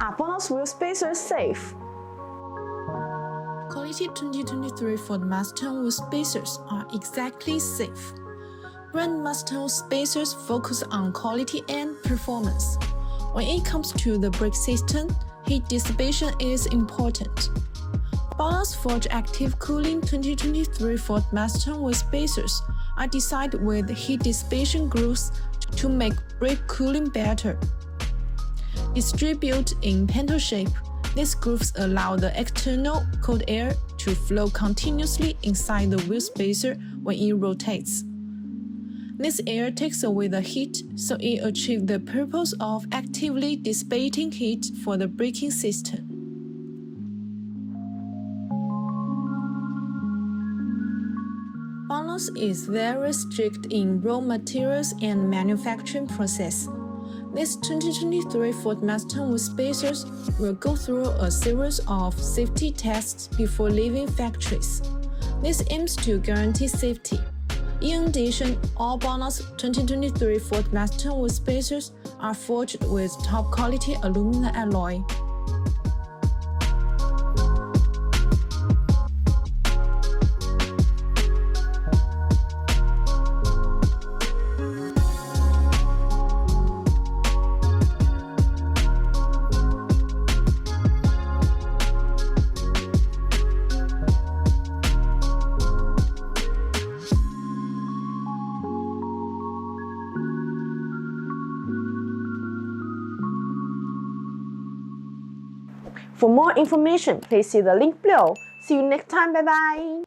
Are BONOSS wheel spacers safe? Quality 2023 Ford Mustang wheel spacers are exactly safe. Brand Mustang spacers focus on quality and performance. When it comes to the brake system, heat dissipation is important. BONOSS Forge Active Cooling 2023 Ford Mustang wheel spacers are designed with heat dissipation grooves to make brake cooling better. Distributed in pintle shape, these grooves allow the external cold air to flow continuously inside the wheel spacer when it rotates. This air takes away the heat, so it achieves the purpose of actively dissipating heat for the braking system. BONOSS is very strict in raw materials and manufacturing process. These 2023 Ford Mustang wheel spacers will go through a series of safety tests before leaving factories. This aims to guarantee safety. In addition, all BONOSS 2023 Ford Mustang wheel spacers are forged with top-quality aluminum alloy. For more information, please see the link below. See you next time. Bye bye.